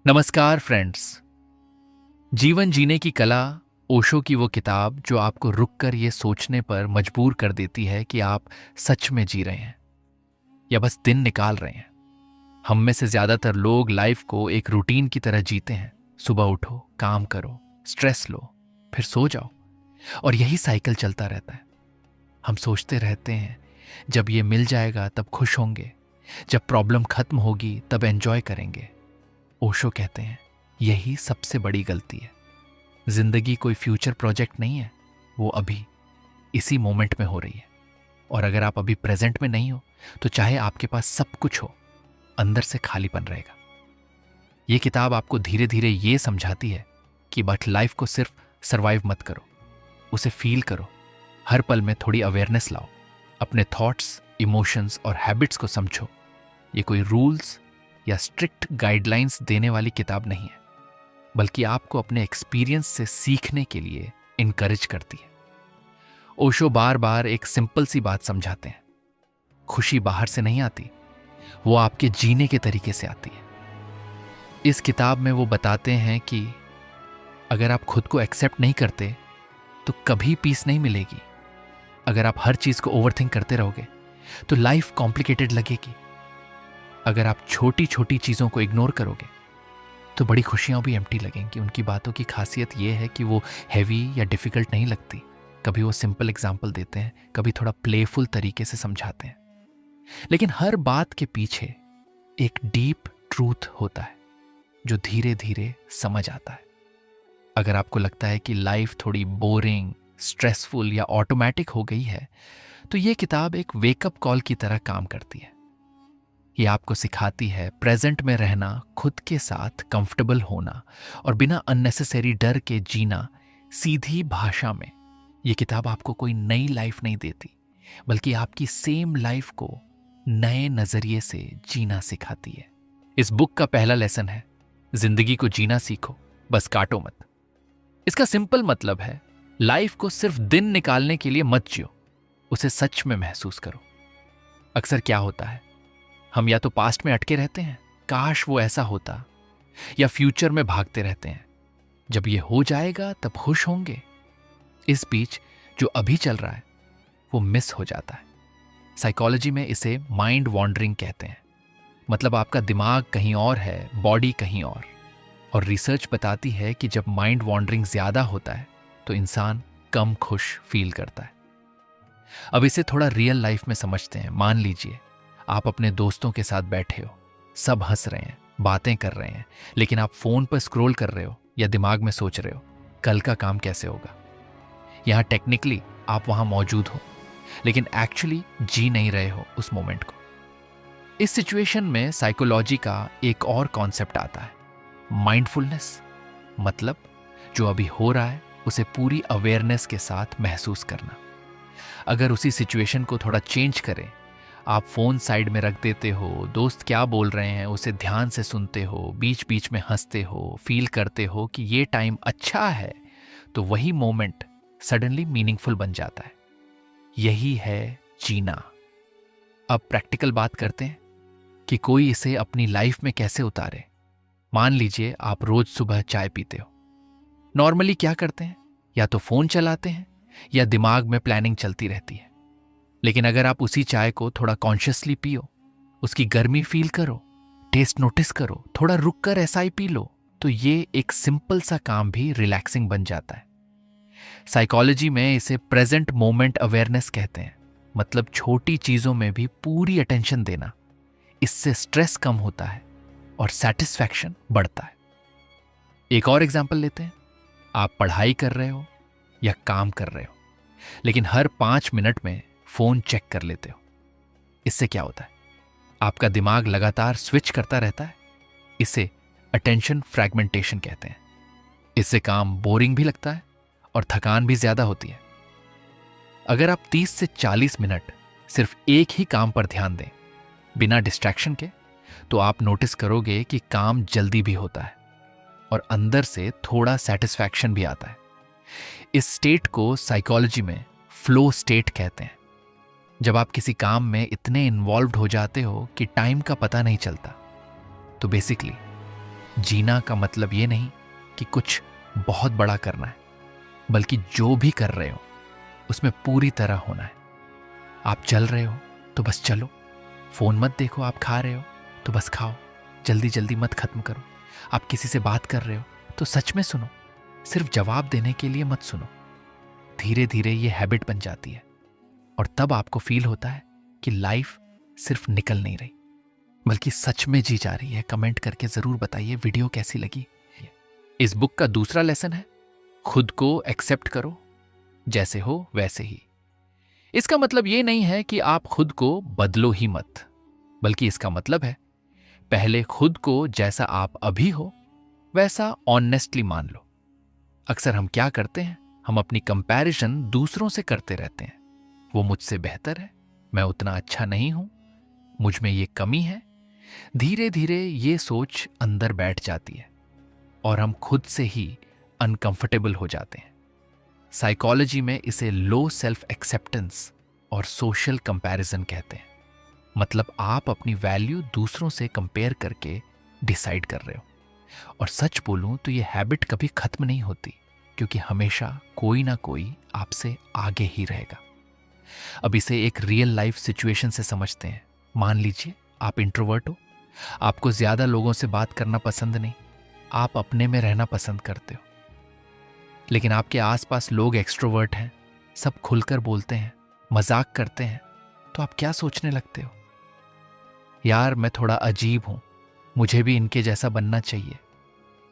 नमस्कार फ्रेंड्स। जीवन जीने की कला, ओशो की वो किताब जो आपको रुककर ये सोचने पर मजबूर कर देती है कि आप सच में जी रहे हैं या बस दिन निकाल रहे हैं। हम में से ज्यादातर लोग लाइफ को एक रूटीन की तरह जीते हैं। सुबह उठो, काम करो, स्ट्रेस लो, फिर सो जाओ और यही साइकिल चलता रहता है। हम सोचते रहते हैं जब ये मिल जाएगा तब खुश होंगे, जब प्रॉब्लम खत्म होगी तब एंजॉय करेंगे। ओशो कहते हैं यही सबसे बड़ी गलती है। जिंदगी कोई फ्यूचर प्रोजेक्ट नहीं है, वो अभी इसी मोमेंट में हो रही है। और अगर आप अभी प्रेजेंट में नहीं हो तो चाहे आपके पास सब कुछ हो, अंदर से खालीपन रहेगा। ये किताब आपको धीरे धीरे ये समझाती है कि बट लाइफ को सिर्फ सरवाइव मत करो, उसे फील करो। हर पल में थोड़ी अवेयरनेस लाओ, अपने थॉट्स, इमोशंस और हैबिट्स को समझो। ये कोई रूल्स या स्ट्रिक्ट गाइडलाइंस देने वाली किताब नहीं है, बल्कि आपको अपने एक्सपीरियंस से सीखने के लिए इनकरेज करती है। ओशो बार बार एक सिंपल सी बात समझाते हैं, खुशी बाहर से नहीं आती, वो आपके जीने के तरीके से आती है। इस किताब में वो बताते हैं कि अगर आप खुद को एक्सेप्ट नहीं करते तो कभी पीस नहीं मिलेगी। अगर आप हर चीज को ओवरथिंक करते रहोगे तो लाइफ कॉम्प्लिकेटेड लगेगी। अगर आप छोटी छोटी चीजों को इग्नोर करोगे तो बड़ी खुशियां भी एम्प्टी लगेंगी। उनकी बातों की खासियत यह है कि वो हैवी या डिफिकल्ट नहीं लगती। कभी वो सिंपल एग्जाम्पल देते हैं, कभी थोड़ा प्लेफुल तरीके से समझाते हैं, लेकिन हर बात के पीछे एक डीप ट्रूथ होता है जो धीरे धीरे समझ आता है। अगर आपको लगता है कि लाइफ थोड़ी बोरिंग, स्ट्रेसफुल या ऑटोमेटिक हो गई है तो ये किताब एक वेकअप कॉल की तरह काम करती है। ये आपको सिखाती है प्रेजेंट में रहना, खुद के साथ कंफर्टेबल होना और बिना अननेसेसरी डर के जीना सीधी भाषा में। ये किताब आपको कोई नई लाइफ नहीं देती, बल्कि आपकी सेम लाइफ को नए नजरिए से जीना सिखाती है। इस बुक का पहला लेसन है, जिंदगी को जीना सीखो, बस काटो मत। इसका सिंपल मतलब है, लाइफ को सिर्फ दिन निकालने के लिए मत जियो, उसे सच में महसूस करो। अक्सर क्या होता है, हम या तो पास्ट में अटके रहते हैं, काश वो ऐसा होता, या फ्यूचर में भागते रहते हैं, जब ये हो जाएगा तब खुश होंगे। इस बीच जो अभी चल रहा है वो मिस हो जाता है। साइकोलॉजी में इसे माइंड वॉन्डरिंग कहते हैं। मतलब आपका दिमाग कहीं और है, बॉडी कहीं और रिसर्च बताती है कि जब माइंड वॉन्डरिंग ज्यादा होता है तो इंसान कम खुश फील करता है। अब इसे थोड़ा रियल लाइफ में समझते हैं। मान लीजिए आप अपने दोस्तों के साथ बैठे हो, सब हंस रहे हैं, बातें कर रहे हैं, लेकिन आप फोन पर स्क्रॉल कर रहे हो या दिमाग में सोच रहे हो कल का काम कैसे होगा। यहां टेक्निकली आप वहां मौजूद हो, लेकिन एक्चुअली जी नहीं रहे हो उस मोमेंट को। इस सिचुएशन में साइकोलॉजी का एक और कॉन्सेप्ट आता है, माइंडफुलनेस। मतलब जो अभी हो रहा है उसे पूरी अवेयरनेस के साथ महसूस करना। अगर उसी सिचुएशन को थोड़ा चेंज करें, आप फोन साइड में रख देते हो, दोस्त क्या बोल रहे हैं उसे ध्यान से सुनते हो, बीच बीच में हंसते हो, फील करते हो कि ये टाइम अच्छा है, तो वही मोमेंट सडनली मीनिंगफुल बन जाता है। यही है जीना। अब प्रैक्टिकल बात करते हैं कि कोई इसे अपनी लाइफ में कैसे उतारे। मान लीजिए आप रोज सुबह चाय पीते हो। नॉर्मली क्या करते हैं, या तो फोन चलाते हैं या दिमाग में प्लानिंग चलती रहती है। लेकिन अगर आप उसी चाय को थोड़ा कॉन्शियसली पियो, उसकी गर्मी फील करो, टेस्ट नोटिस करो, थोड़ा रुक कर ऐसा ही पी लो, तो ये एक सिंपल सा काम भी रिलैक्सिंग बन जाता है। साइकोलॉजी में इसे प्रेजेंट मोमेंट अवेयरनेस कहते हैं। मतलब छोटी चीजों में भी पूरी अटेंशन देना। इससे स्ट्रेस कम होता है और सेटिस्फैक्शन बढ़ता है। एक और एग्जांपल लेते हैं। आप पढ़ाई कर रहे हो या काम कर रहे हो, लेकिन हर 5 मिनट में फोन चेक कर लेते हो। इससे क्या होता है, आपका दिमाग लगातार स्विच करता रहता है। इसे अटेंशन फ्रैगमेंटेशन कहते हैं। इससे काम बोरिंग भी लगता है और थकान भी ज्यादा होती है। अगर आप 30 से 40 मिनट सिर्फ एक ही काम पर ध्यान दें, बिना डिस्ट्रैक्शन के, तो आप नोटिस करोगे कि काम जल्दी भी होता है और अंदर से थोड़ा सेटिस्फैक्शन भी आता है। इस स्टेट को साइकोलॉजी में फ्लो स्टेट कहते हैं। जब आप किसी काम में इतने इन्वॉल्व्ड हो जाते हो कि टाइम का पता नहीं चलता, तो बेसिकली जीना का मतलब ये नहीं कि कुछ बहुत बड़ा करना है, बल्कि जो भी कर रहे हो उसमें पूरी तरह होना है। आप चल रहे हो तो बस चलो, फोन मत देखो। आप खा रहे हो तो बस खाओ, जल्दी जल्दी मत खत्म करो। आप किसी से बात कर रहे हो तो सच में सुनो, सिर्फ जवाब देने के लिए मत सुनो। धीरे धीरे ये हैबिट बन जाती है और तब आपको फील होता है कि लाइफ सिर्फ निकल नहीं रही, बल्कि सच में जी जा रही है। कमेंट करके जरूर बताइए वीडियो कैसी लगी। इस बुक का दूसरा लेसन है, खुद को एक्सेप्ट करो, जैसे हो वैसे ही। इसका मतलब ये नहीं है कि आप खुद को बदलो ही मत, बल्कि इसका मतलब है पहले खुद को जैसा आप अभी हो वैसा ऑनेस्टली मान लो। अक्सर हम क्या करते हैं, हम अपनी कंपैरिजन दूसरों से करते रहते हैं। वो मुझसे बेहतर है, मैं उतना अच्छा नहीं हूं, मुझ में ये कमी है। धीरे धीरे ये सोच अंदर बैठ जाती है और हम खुद से ही अनकंफर्टेबल हो जाते हैं। साइकोलॉजी में इसे लो सेल्फ एक्सेप्टेंस और सोशल कंपैरिजन कहते हैं। मतलब आप अपनी वैल्यू दूसरों से कंपेयर करके डिसाइड कर रहे हो। और सच बोलूं तो ये हैबिट कभी खत्म नहीं होती, क्योंकि हमेशा कोई ना कोई आपसे आगे ही रहेगा। अब इसे एक रियल लाइफ सिचुएशन से समझते हैं। मान लीजिए आप इंट्रोवर्ट हो, आपको ज्यादा लोगों से बात करना पसंद नहीं, आप अपने में रहना पसंद करते हो। लेकिन आपके आसपास लोग एक्सट्रोवर्ट हैं, सब खुलकर बोलते हैं, मजाक करते हैं, तो आप क्या सोचने लगते हो? यार मैं थोड़ा अजीब हूं, मुझे भी इनके जैसा बनना चाहिए।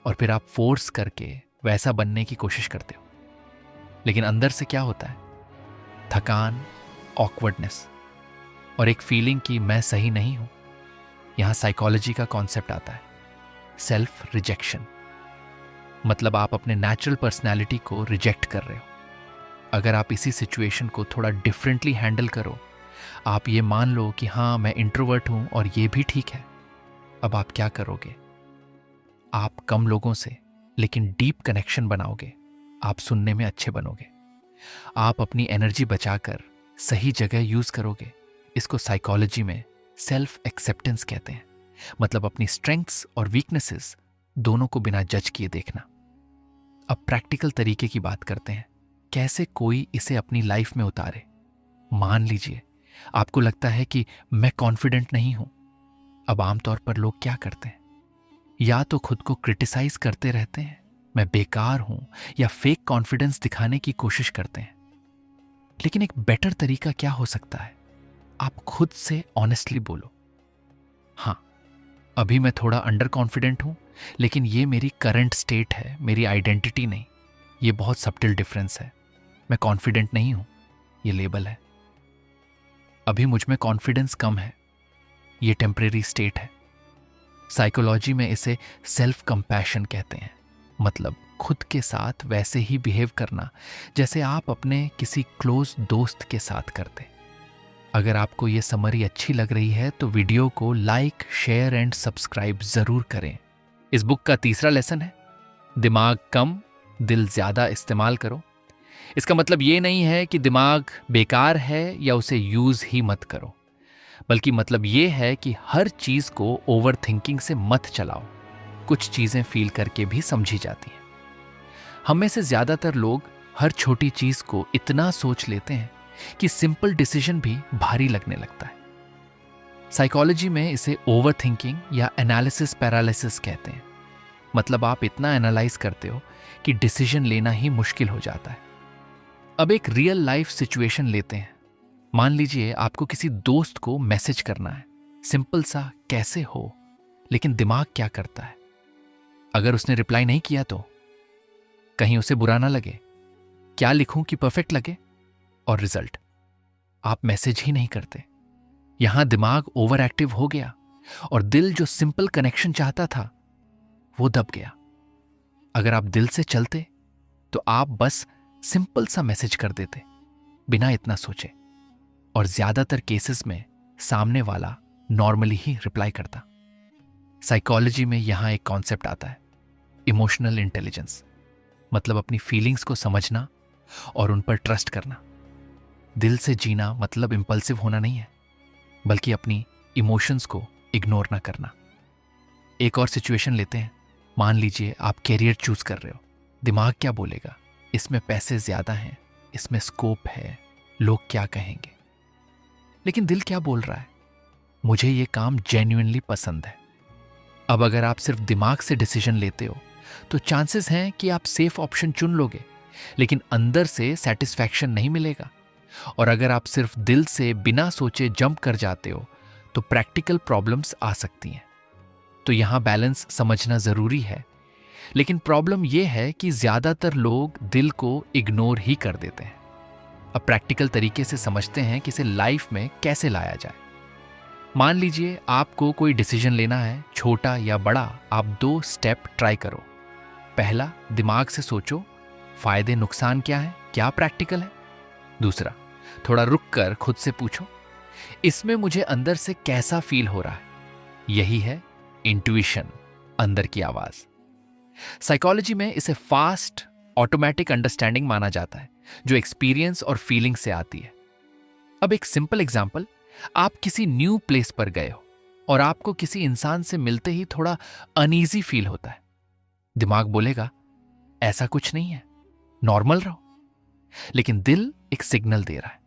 और फिर आप फोर्स करके वैसा बनने की कोशिश करते हो। लेकिन अंदर से क्या होता है? थकान, ऑकवर्डनेस और एक फीलिंग कि मैं सही नहीं हूं। यहां साइकोलॉजी का कॉन्सेप्ट आता है, सेल्फ रिजेक्शन। मतलब आप अपने नेचुरल पर्सनैलिटी को रिजेक्ट कर रहे हो। अगर आप इसी सिचुएशन को थोड़ा डिफरेंटली हैंडल करो, आप ये मान लो कि हाँ मैं इंट्रोवर्ट हूं और ये भी ठीक है। अब आप क्या करोगे? आप कम लोगों से लेकिन डीप कनेक्शन बनाओगे। आप सुनने में अच्छे बनोगे। आप अपनी एनर्जी बचाकर सही जगह यूज करोगे। इसको साइकोलॉजी में सेल्फ एक्सेप्टेंस कहते हैं। मतलब अपनी स्ट्रेंथ्स और वीकनेसेस दोनों को बिना जज किए देखना। अब प्रैक्टिकल तरीके की बात करते हैं, कैसे कोई इसे अपनी लाइफ में उतारे। मान लीजिए आपको लगता है कि मैं कॉन्फिडेंट नहीं हूं। अब आमतौर पर लोग क्या करते हैं? या तो खुद को क्रिटिसाइज करते रहते हैं, मैं बेकार हूं, या फेक कॉन्फिडेंस दिखाने की कोशिश करते हैं। लेकिन एक बेटर तरीका क्या हो सकता है? आप खुद से ऑनेस्टली बोलो, हाँ अभी मैं थोड़ा अंडर कॉन्फिडेंट हूं, लेकिन ये मेरी करंट स्टेट है, मेरी आइडेंटिटी नहीं। ये बहुत सब्टिल डिफरेंस है। मैं कॉन्फिडेंट नहीं हूं, ये लेबल है। अभी मुझ में कॉन्फिडेंस कम है, ये टेम्परेरी स्टेट है। साइकोलॉजी में इसे सेल्फ कंपैशन कहते हैं। मतलब खुद के साथ वैसे ही बिहेव करना जैसे आप अपने किसी क्लोज दोस्त के साथ करते। अगर आपको ये समरी अच्छी लग रही है तो वीडियो को लाइक, शेयर एंड सब्सक्राइब जरूर करें। इस बुक का तीसरा लेसन है, दिमाग कम दिल ज्यादा इस्तेमाल करो। इसका मतलब ये नहीं है कि दिमाग बेकार है या उसे यूज ही मत करो, बल्कि मतलब ये है कि हर चीज को ओवर थिंकिंग से मत चलाओ। कुछ चीजें फील करके भी समझी जाती हैं। हम में से ज्यादातर लोग हर छोटी चीज को इतना सोच लेते हैं कि सिंपल डिसीजन भी भारी लगने लगता है। साइकोलॉजी में इसे ओवर थिंकिंग या एनालिसिस पैरालिसिस कहते हैं। मतलब आप इतना एनालाइज करते हो कि डिसीजन लेना ही मुश्किल हो जाता है। अब एक रियल लाइफ सिचुएशन लेते हैं। मान लीजिए आपको किसी दोस्त को मैसेज करना है, सिंपल सा कैसे हो। लेकिन दिमाग क्या करता है? अगर उसने रिप्लाई नहीं किया तो कहीं उसे बुरा ना लगे, क्या लिखूं कि परफेक्ट लगे। और रिजल्ट, आप मैसेज ही नहीं करते। यहां दिमाग ओवर एक्टिव हो गया और दिल जो सिंपल कनेक्शन चाहता था वो दब गया। अगर आप दिल से चलते तो आप बस सिंपल सा मैसेज कर देते बिना इतना सोचे, और ज्यादातर केसेस में सामने वाला नॉर्मली ही रिप्लाई करता। साइकोलॉजी में यहां एक कॉन्सेप्ट आता है, इमोशनल इंटेलिजेंस। मतलब अपनी फीलिंग्स को समझना और उन पर ट्रस्ट करना। दिल से जीना मतलब इंपल्सिव होना नहीं है, बल्कि अपनी इमोशंस को इग्नोर ना करना। एक और सिचुएशन लेते हैं। मान लीजिए आप कैरियर चूज कर रहे हो। दिमाग क्या बोलेगा? इसमें पैसे ज्यादा हैं, इसमें स्कोप है, लोग क्या कहेंगे। लेकिन दिल क्या बोल रहा है? मुझे ये काम जेन्युइनली पसंद है। अब अगर आप सिर्फ दिमाग से डिसीजन लेते हो तो चांसेस हैं कि आप सेफ ऑप्शन चुन लोगे, लेकिन अंदर से सेटिस्फैक्शन नहीं मिलेगा। और अगर आप सिर्फ दिल से बिना सोचे जंप कर जाते हो तो प्रैक्टिकल प्रॉब्लम्स आ सकती हैं। तो यहां बैलेंस समझना जरूरी है। लेकिन प्रॉब्लम यह है कि ज्यादातर लोग दिल को इग्नोर ही कर देते हैं। अब प्रैक्टिकल तरीके से समझते हैं कि इसे लाइफ में कैसे लाया जाए। मान लीजिए आपको कोई डिसीजन लेना है, छोटा या बड़ा। आप 2 स्टेप ट्राई करो। पहला, दिमाग से सोचो फायदे नुकसान क्या है, क्या प्रैक्टिकल है। दूसरा, थोड़ा रुक कर खुद से पूछो, इसमें मुझे अंदर से कैसा फील हो रहा है। यही है इंट्यूशन, अंदर की आवाज। साइकोलॉजी में इसे फास्ट ऑटोमेटिक अंडरस्टैंडिंग माना जाता है, जो एक्सपीरियंस और फीलिंग से आती है। अब एक सिंपल एग्जांपल, आप किसी न्यू प्लेस पर गए हो और आपको किसी इंसान से मिलते ही थोड़ा अनईजी फील होता है। दिमाग बोलेगा ऐसा कुछ नहीं है, नॉर्मल रहो। लेकिन दिल एक सिग्नल दे रहा है।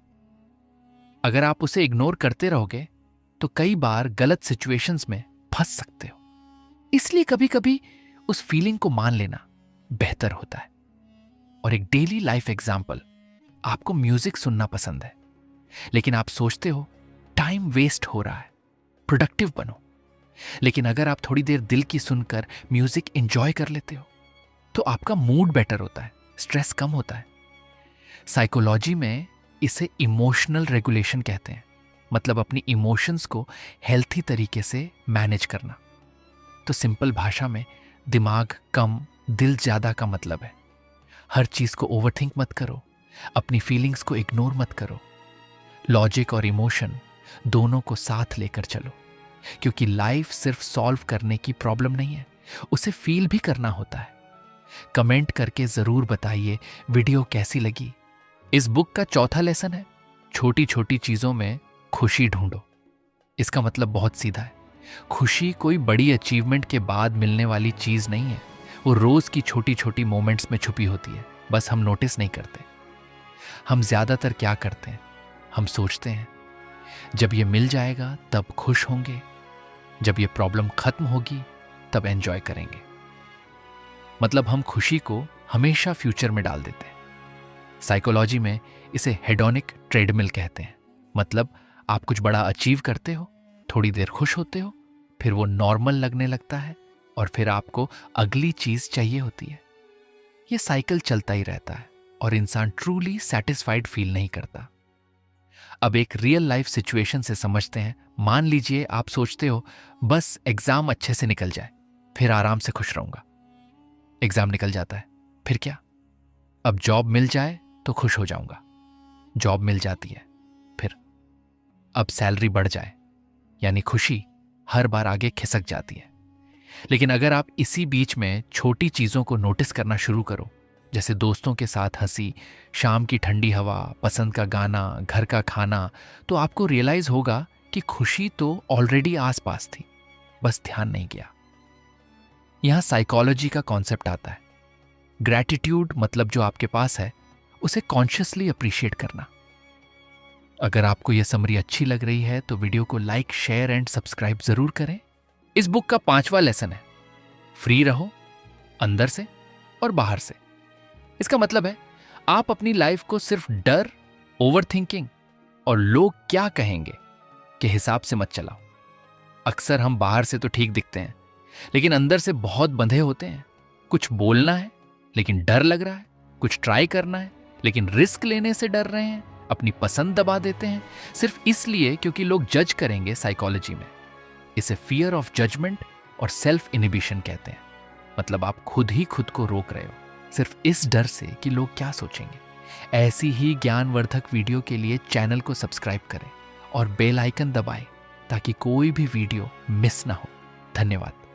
अगर आप उसे इग्नोर करते रहोगे तो कई बार गलत सिचुएशंस में फंस सकते हो। इसलिए कभी कभी उस फीलिंग को मान लेना बेहतर होता है। और एक डेली लाइफ एग्जांपल, आपको म्यूजिक सुनना पसंद है, लेकिन आप सोचते हो टाइम वेस्ट हो रहा है, प्रोडक्टिव बनो। लेकिन अगर आप थोड़ी देर दिल की सुनकर म्यूजिक एंजॉय कर लेते हो तो आपका मूड बेटर होता है, स्ट्रेस कम होता है। साइकोलॉजी में इसे इमोशनल रेगुलेशन कहते हैं, मतलब अपनी इमोशंस को हेल्थी तरीके से मैनेज करना। तो सिंपल भाषा में दिमाग कम, दिल ज्यादा का मतलब है हर चीज को ओवरथिंक मत करो, अपनी फीलिंग्स को इग्नोर मत करो। लॉजिक और इमोशन दोनों को साथ लेकर चलो, क्योंकि लाइफ सिर्फ सॉल्व करने की प्रॉब्लम नहीं है, उसे फील भी करना होता है। कमेंट करके जरूर बताइए वीडियो कैसी लगी। इस बुक का चौथा लेसन है, छोटी छोटी चीजों में खुशी ढूंढो। इसका मतलब बहुत सीधा है, खुशी कोई बड़ी अचीवमेंट के बाद मिलने वाली चीज नहीं है, वो रोज की छोटी छोटी मोमेंट्स में छुपी होती है, बस हम नोटिस नहीं करते। हम ज्यादातर क्या करते हैं, हम सोचते हैं जब ये मिल जाएगा तब खुश होंगे, जब ये प्रॉब्लम खत्म होगी तब एंजॉय करेंगे। मतलब हम खुशी को हमेशा फ्यूचर में डाल देते हैं। साइकोलॉजी में इसे हेडोनिक ट्रेडमिल कहते हैं, मतलब आप कुछ बड़ा अचीव करते हो, थोड़ी देर खुश होते हो, फिर वो नॉर्मल लगने लगता है और फिर आपको अगली चीज चाहिए होती है। ये साइकिल चलता ही रहता है और इंसान ट्रूली सेटिस्फाइड फील नहीं करता। अब एक रियल लाइफ सिचुएशन से समझते हैं। मान लीजिए आप सोचते हो बस एग्जाम अच्छे से निकल जाए, फिर आराम से खुश रहूंगा। एग्जाम निकल जाता है, फिर क्या? अब जॉब मिल जाए तो खुश हो जाऊंगा। जॉब मिल जाती है, फिर अब सैलरी बढ़ जाए, यानी खुशी हर बार आगे खिसक जाती है। लेकिन अगर आप इसी बीच में छोटी चीजों को नोटिस करना शुरू करो, जैसे दोस्तों के साथ हंसी, शाम की ठंडी हवा, पसंद का गाना, घर का खाना, तो आपको रियलाइज होगा कि खुशी तो ऑलरेडी आसपास थी, बस ध्यान नहीं गया। यहां साइकोलॉजी का कॉन्सेप्ट आता है। ग्रैटिट्यूड मतलब जो आपके पास है उसे कॉन्शियसली अप्रिशिएट करना। अगर आपको यह समरी अच्छी लग रही है तो वीडियो को लाइक, शेयर एंड सब्सक्राइब जरूर करें। इस बुक का 5वां लेसन है, फ्री रहो अंदर से और बाहर से। इसका मतलब है आप अपनी लाइफ को सिर्फ डर, ओवरथिंकिंग और लोग क्या कहेंगे के हिसाब से मत चलाओ। अक्सर हम बाहर से तो ठीक दिखते हैं, लेकिन अंदर से बहुत बंधे होते हैं। कुछ बोलना है लेकिन डर लग रहा है, कुछ ट्राई करना है लेकिन रिस्क लेने से डर रहे हैं, अपनी पसंद दबा देते हैं सिर्फ इसलिए क्योंकि लोग जज करेंगे। साइकोलॉजी में इसे फियर ऑफ जजमेंट और सेल्फ इनिबिशन कहते हैं, मतलब आप खुद ही खुद को रोक रहे हो सिर्फ इस डर से कि लोग क्या सोचेंगे। ऐसी ही ज्ञानवर्धक वीडियो के लिए चैनल को सब्सक्राइब करें और बेल आइकन दबाएं ताकि कोई भी वीडियो मिस ना हो। धन्यवाद।